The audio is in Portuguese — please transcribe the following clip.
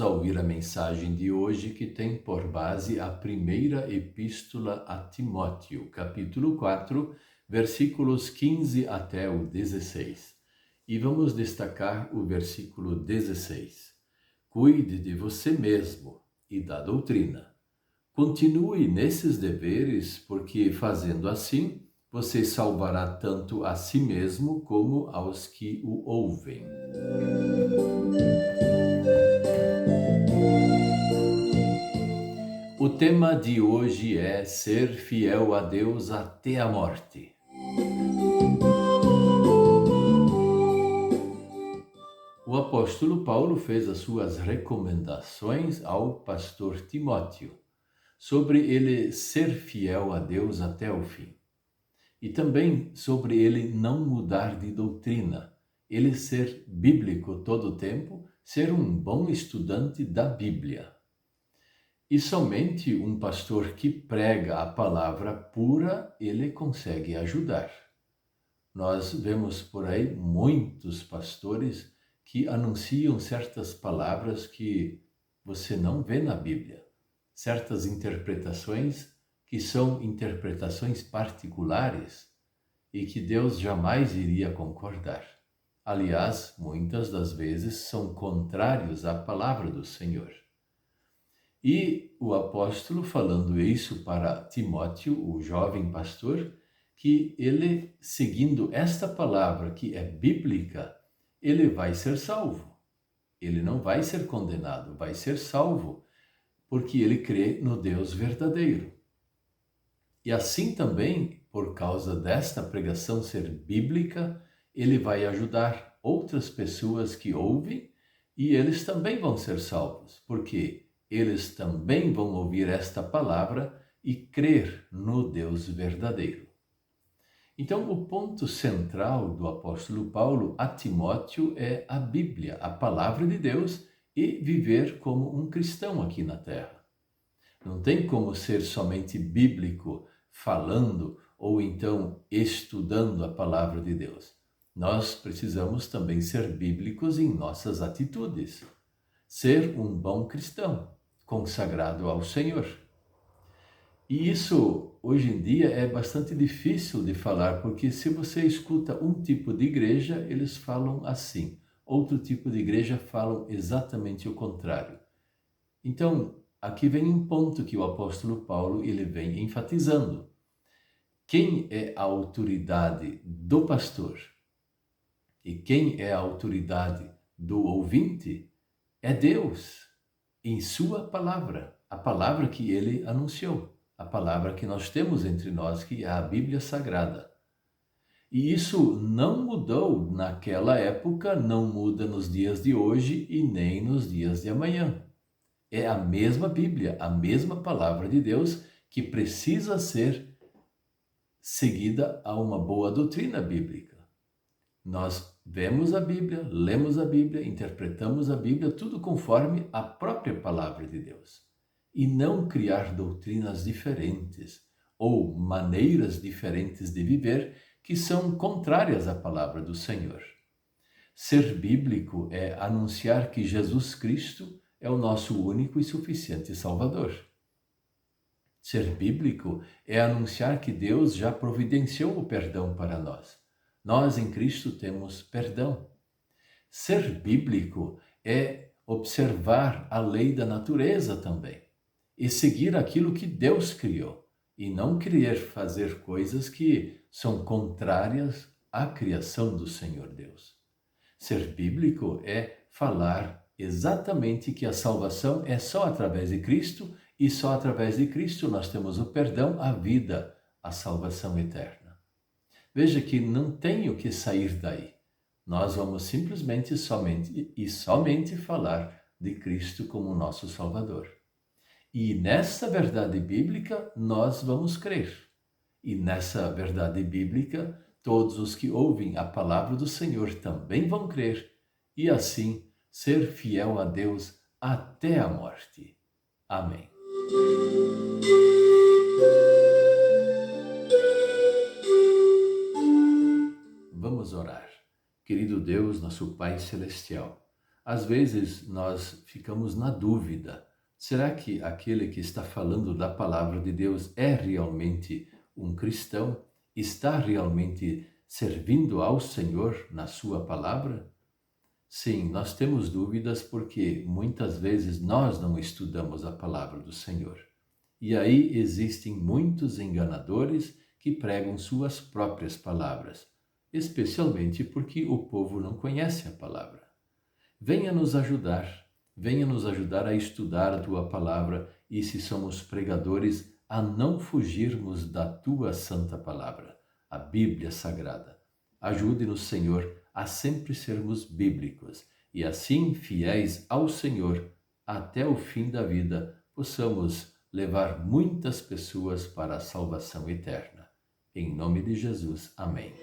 Vamos ouvir a mensagem de hoje que tem por base a primeira epístola a Timóteo, capítulo 4, versículos 15 até o 16. E vamos destacar o versículo 16. Cuide de você mesmo e da doutrina. Continue nesses deveres, porque fazendo assim, você salvará tanto a si mesmo como aos que o ouvem. O tema de hoje é ser fiel a Deus até a morte. O apóstolo Paulo fez as suas recomendações ao pastor Timóteo sobre ele ser fiel a Deus até o fim. E também sobre ele não mudar de doutrina, ele ser bíblico todo o tempo, ser um bom estudante da Bíblia. E somente um pastor que prega a palavra pura, ele consegue ajudar. Nós vemos por aí muitos pastores que anunciam certas palavras que você não vê na Bíblia, certas interpretações que são interpretações particulares e que Deus jamais iria concordar. Aliás, muitas das vezes são contrários à palavra do Senhor. E o apóstolo, falando isso para Timóteo, o jovem pastor, que ele, seguindo esta palavra que é bíblica, ele vai ser salvo. Ele não vai ser condenado, vai ser salvo, porque ele crê no Deus verdadeiro. E assim também, por causa desta pregação ser bíblica, ele vai ajudar outras pessoas que ouvem e eles também vão ser salvos, porque eles também vão ouvir esta palavra e crer no Deus verdadeiro. Então, o ponto central do apóstolo Paulo a Timóteo é a Bíblia, a palavra de Deus, e viver como um cristão aqui na terra. Não tem como ser somente bíblico falando ou então estudando a palavra de Deus. Nós precisamos também ser bíblicos em nossas atitudes. Ser um bom cristão, consagrado ao Senhor. E isso, hoje em dia, é bastante difícil de falar, porque se você escuta um tipo de igreja, eles falam assim. Outro tipo de igreja falam exatamente o contrário. Então, aqui vem um ponto que o apóstolo Paulo ele vem enfatizando. Quem é a autoridade do pastor e quem é a autoridade do ouvinte é Deus, em sua palavra, a palavra que ele anunciou, a palavra que nós temos entre nós, que é a Bíblia Sagrada. E isso não mudou naquela época, não muda nos dias de hoje e nem nos dias de amanhã. É a mesma Bíblia, a mesma palavra de Deus que precisa ser seguida a uma boa doutrina bíblica. Nós vemos a Bíblia, lemos a Bíblia, interpretamos a Bíblia, tudo conforme a própria palavra de Deus. E não criar doutrinas diferentes ou maneiras diferentes de viver que são contrárias à palavra do Senhor. Ser bíblico é anunciar que Jesus Cristo é o nosso único e suficiente Salvador. Ser bíblico é anunciar que Deus já providenciou o perdão para nós. Nós em Cristo temos perdão. Ser bíblico é observar a lei da natureza também e seguir aquilo que Deus criou e não querer fazer coisas que são contrárias à criação do Senhor Deus. Ser bíblico é falar exatamente que a salvação é só através de Cristo e só através de Cristo nós temos o perdão, a vida, a salvação eterna. Veja que não tem o que sair daí. Nós vamos simplesmente somente falar de Cristo como nosso Salvador. E nessa verdade bíblica nós vamos crer. E nessa verdade bíblica todos os que ouvem a palavra do Senhor também vão crer. E assim ser fiel a Deus até a morte. Amém. Vamos orar. Querido Deus, nosso Pai Celestial, Às vezes nós ficamos na dúvida: será que aquele que está falando da palavra de Deus é realmente um cristão? Está realmente servindo ao Senhor na sua palavra? Sim, nós temos dúvidas porque muitas vezes nós não estudamos a palavra do Senhor. E aí existem muitos enganadores que pregam suas próprias palavras, especialmente porque o povo não conhece a palavra. Venha nos ajudar a estudar a tua palavra e, se somos pregadores, a não fugirmos da tua santa palavra, a Bíblia Sagrada. Ajude-nos, Senhor, a sempre sermos bíblicos e, assim, fiéis ao Senhor, até o fim da vida, possamos levar muitas pessoas para a salvação eterna. Em nome de Jesus, amém.